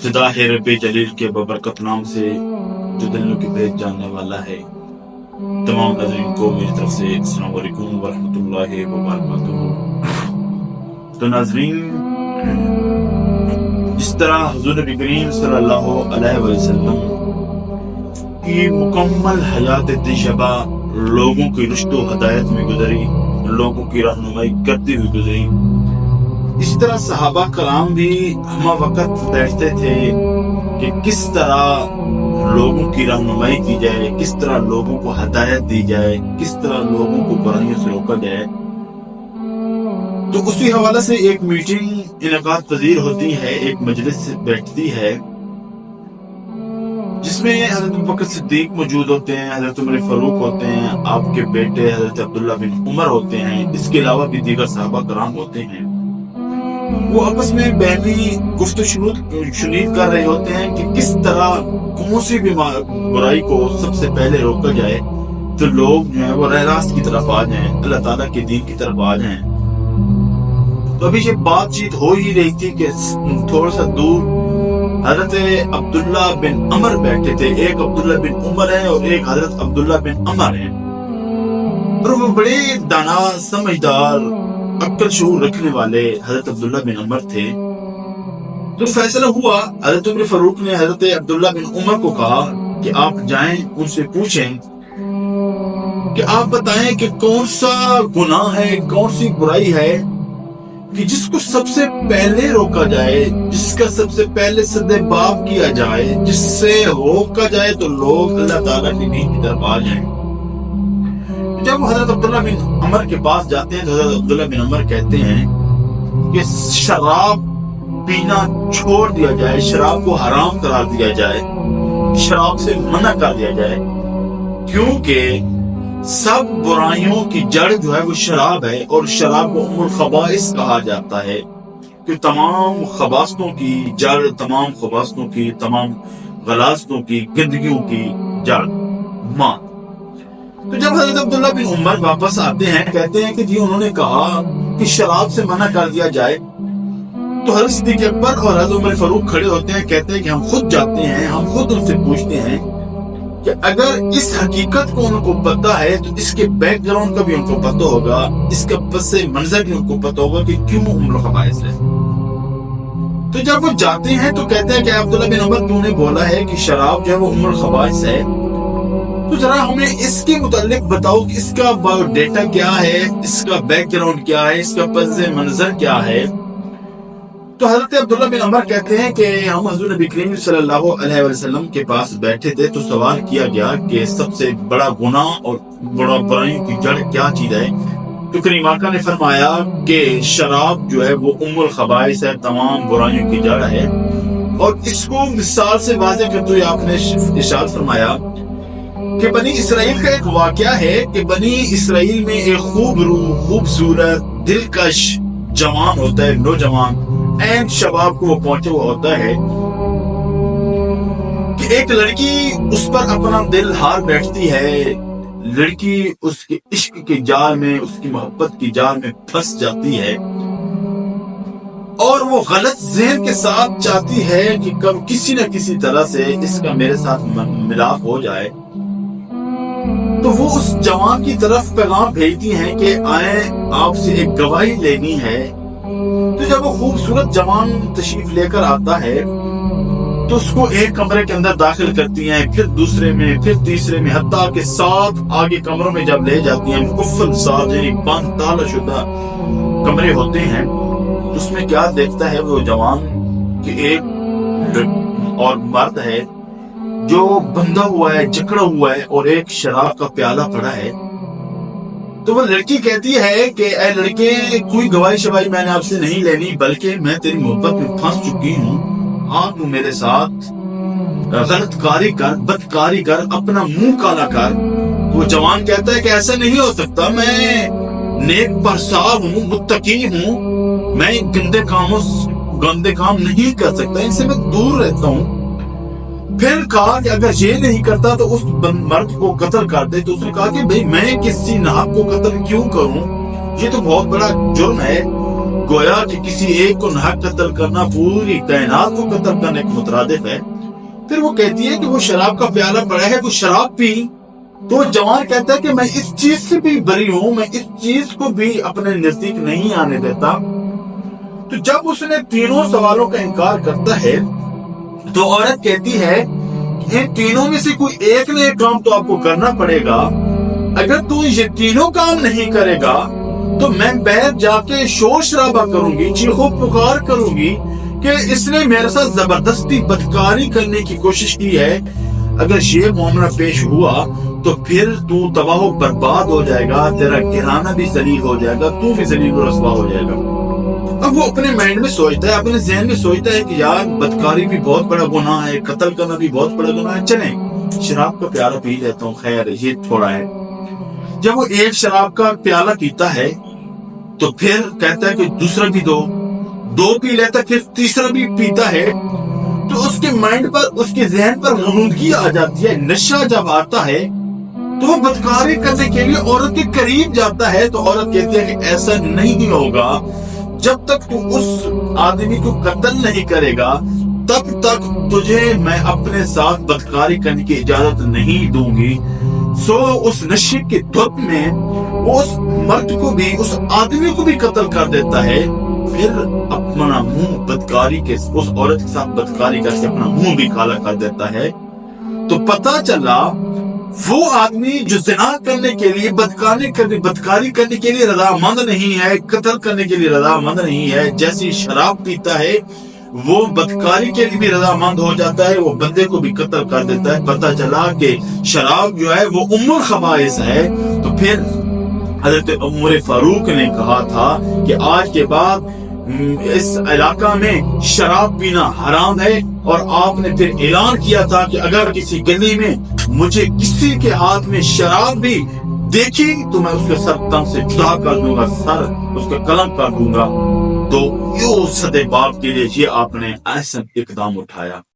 ابتدا ہے رب جلیل کے ببرکت نام سے جو دلوں کی بھیج جاننے والا ہے۔ تمام ناظرین کو میری طرف سے السلام علیکم ورحمۃ اللہ وبرکاتہ۔ تو ناظرین، جس طرح حضور نبی کریم صلی اللہ علیہ وسلم کی مکمل حیات طیبہ لوگوں کی رشد و ہدایت میں گزری، لوگوں کی رہنمائی کرتی ہوئی گزری، اسی طرح صحابہ کرام بھی ہم وقت بیٹھتے تھے کہ کس طرح لوگوں کی رہنمائی کی جائے، کس طرح لوگوں کو ہدایت دی جائے، کس طرح لوگوں کو برائیوں سے روکا جائے۔ تو اسی حوالے سے ایک میٹنگ انعقاد پذیر ہوتی ہے، ایک مجلس بیٹھتی ہے جس میں حضرت ابوبکر صدیق موجود ہوتے ہیں، حضرت عمر فاروق ہوتے ہیں، آپ کے بیٹے حضرت عبداللہ بن عمر ہوتے ہیں، اس کے علاوہ بھی دیگر صحابہ کرام ہوتے ہیں۔ وہ آپس میں بہمی گفت و شنید کر رہے ہوتے ہیں کہ کس طرح کون سی بھی برائی کو سب سے پہلے روکا جائے تو لوگ جو ہے وہ راہ راست کی طرف آ جائیں، اللہ تعالیٰ کے دین کی طرف آ جائیں۔ تو ابھی یہ بات چیت ہو ہی رہی تھی کہ تھوڑا سا دور حضرت عبداللہ بن عمر بیٹھے تھے۔ ایک عبداللہ بن عمر ہے اور ایک حضرت عبداللہ بن عمر ہے، اور وہ بڑے دانا، سمجھدار، عقل شعور رکھنے والے حضرت عبداللہ بن عمر تھے۔ تو فیصلہ ہوا، حضرت عمر فاروق نے حضرت عبداللہ بن عمر کو کہا کہ آپ جائیں ان سے پوچھیں کہ آپ بتائیں کہ کون سا گناہ ہے، کون سی برائی ہے کہ جس کو سب سے پہلے روکا جائے، جس کا سب سے پہلے سد باب کیا جائے، جس سے روکا جائے تو لوگ اللہ تعالیٰ کی دین کی طرف آ جائیں۔ جب حضرت عبداللہ بن عمر کے پاس جاتے ہیں تو حضرت عبداللہ بن عمر کہتے ہیں کہ شراب پینا چھوڑ دیا جائے، شراب کو حرام قرار دیا جائے، شراب سے منع کر دیا جائے، کیونکہ سب برائیوں کی جڑ جو ہے وہ شراب ہے، اور شراب کو ام الخبائث کہا جاتا ہے کہ تمام خباثتوں کی جڑ، تمام خباثتوں کی، تمام غلاظتوں کی، گندگیوں کی جڑ ماں۔ تو جب حضرت عبداللہ بن عمر واپس آتے ہیں، کہتے ہیں کہ جی انہوں نے کہا کہ شراب سے منع کر دیا جائے، تو حضرت صدیق اکبر اور حضرت عمر فاروق کھڑے ہوتے ہیں، کہتے ہیں کہ ہم خود جاتے ہیں، ہم خود ان سے پوچھتے ہیں کہ اگر اس حقیقت کو ان کو پتہ ہے تو اس کے بیک گراؤنڈ کا بھی ان کو پتہ ہوگا، اس کا پس منظر بھی ان کو پتہ ہوگا کہ کیوں ام الخبائث ہے۔ تو جب وہ جاتے ہیں تو کہتے ہیں کہ عبداللہ بن عمر تو نے بولا ہے کہ شراب جو ہے وہ ام الخبائث ہے، تو ذرا ہمیں اس کے متعلق بتاؤ کہ اس کا بایو ڈیٹا کیا ہے، اس کا بیک گراؤنڈ کیا ہے، اس کا پس منظر کیا ہے۔ تو حضرت عبداللہ بن عمر کہتے ہیں کہ ہم حضور نبی کریم صلی اللہ علیہ وسلم کے پاس بیٹھے تھے تو سوال کیا گیا کہ سب سے بڑا گناہ اور بڑا برائیوں کی جڑ کیا چیز ہے، تو کریم آقا نے فرمایا کہ شراب جو ہے وہ ام الخبائث ہے، تمام برائیوں کی جڑ ہے۔ اور اس کو مثال سے واضح کرتے ہوئے آپ نے ارشاد فرمایا کہ بنی اسرائیل کا ایک واقعہ ہے کہ بنی اسرائیل میں ایک خوبصورت دلکش جوان ہوتا ہے، نوجوان این شباب کو وہ پہنچے ہوا ہوتا ہے کہ ایک لڑکی اس پر اپنا دل ہار بیٹھتی ہے، لڑکی اس کے عشق کے جال میں، اس کی محبت کی جال میں پھنس جاتی ہے، اور وہ غلط ذہن کے ساتھ چاہتی ہے کہ کب کسی نہ کسی طرح سے اس کا میرے ساتھ ملاپ ہو جائے۔ تو وہ اس جوان کی طرف پیغام بھیجتی ہیں کہ آئیں آپ سے ایک گواہی لینی ہے۔ تو جب وہ خوبصورت جوان تشریف لے کر آتا ہے تو اس کو ایک کمرے کے اندر داخل کرتی ہیں، پھر دوسرے میں، پھر تیسرے میں، حتیٰ کہ 7 آگے کمروں میں جب لے جاتی ہیں، مقفل 7 یعنی بند تالا شدہ کمرے ہوتے ہیں، تو اس میں کیا دیکھتا ہے وہ جوان کہ ایک اور مرد ہے جو بندھا ہوا ہے، جکڑا ہوا ہے، اور ایک شراب کا پیالہ پڑا ہے۔ تو وہ لڑکی کہتی ہے کہ اے لڑکے، کوئی گواہی شواہی میں نے آپ سے نہیں لینی، بلکہ میں تیری محبت میں پھنس چکی ہوں، ہاں تو میرے ساتھ غلط کاری کر، بدکاری کر، اپنا منہ کالا کر۔ وہ جوان کہتا ہے کہ ایسا نہیں ہو سکتا، میں نیک پرساب ہوں، متقی ہوں، میں گندے کام نہیں کر سکتا، ان سے میں دور رہتا ہوں۔ پھر کہا کہ اگر یہ نہیں کرتا تو اس مرد کو قتل کر دے۔ تو اس نے کہا کہ بھئی میں کسی ناحق کو قتل کیوں کروں، یہ تو بہت بڑا جرم ہے، گویا کہ کسی ایک کو ناحق قتل کرنا پوری کائنات کو قتل کرنے کے مترادف ہے۔ پھر وہ کہتی ہے کہ وہ شراب کا پیالہ پڑا ہے، وہ شراب پی، تو وہ جوان کہتا ہے کہ میں اس چیز سے بھی بری ہوں، میں اس چیز کو بھی اپنے نزدیک نہیں آنے دیتا۔ تو جب اس نے تینوں سوالوں کا انکار کرتا ہے تو عورت کہتی ہے ان تینوں میں سے کوئی ایک نہ ایک کام تو آپ کو کرنا پڑے گا، اگر تو یہ تینوں کام نہیں کرے گا تو میں بیٹھ جا کے شور شرابہ کروں گی، چیخو پکار کروں گی کہ اس نے میرے ساتھ زبردستی بدکاری کرنے کی کوشش کی ہے۔ اگر یہ معاملہ پیش ہوا تو پھر تو تباہ و برباد ہو جائے گا، تیرا گھرانہ بھی ذلیل ہو جائے گا، تو بھی ذلیل و رسوا ہو جائے گا۔ اب وہ اپنے مائنڈ میں سوچتا ہے، اپنے ذہن میں سوچتا ہے کہ یار بدکاری بھی بہت بڑا گناہ ہے، قتل کرنا بھی بہت بڑا گناہ ہے، چلیں شراب کا پیالہ پی لیتا ہوں، خیر یہ تھوڑا ہے۔ جب وہ ایک شراب کا پیالہ پیتا ہے تو پھر کہتا ہے کہ دوسرا بھی دو پی لیتا ہے، پھر تیسرا بھی پیتا ہے، تو اس کے مائنڈ پر، اس کے ذہن پر غنودگی آ جاتی ہے۔ نشہ جب آتا ہے تو وہ بدکاری کرنے کے لیے عورت کے قریب جاتا ہے، تو عورت کہتی ہے کہ ایسا نہیں ہوگا، جب تک تو اس آدمی کو قتل نہیں کرے گا تب تک تجھے میں اپنے ساتھ بدکاری کرنے کی اجازت نہیں دوں گی۔ سو اس نشے کے دھت میں وہ اس مرد کو بھی، اس آدمی کو بھی قتل کر دیتا ہے، پھر اپنا منہ بدکاری کے، اس عورت کے ساتھ بدکاری کر کے اپنا منہ بھی کالا کر دیتا ہے۔ تو پتہ چلا وہ آدمی جو زنا کرنے کے لیے، بدکاری کرنے کے لیے رضامند نہیں ہے، قتل کرنے کے لیے رضامند نہیں ہے، جیسی شراب پیتا ہے وہ بدکاری کے لیے بھی رضامند ہو جاتا ہے، وہ بندے کو بھی قتل کر دیتا ہے۔ پتہ چلا کہ شراب جو ہے وہ ام الخبائث ہے۔ تو پھر حضرت عمر فاروق نے کہا تھا کہ آج کے بعد اس علاقہ میں شراب پینا حرام ہے، اور آپ نے پھر اعلان کیا تھا کہ اگر کسی گلی میں مجھے کسی کے ہاتھ میں شراب بھی دیکھی تو میں اس کے سر تن سے جدا کر دوں گا، سر اس کا قلم کر دوں گا۔ تو یوں صد باب کے لیے یہ آپ نے ایسا اقدام اٹھایا۔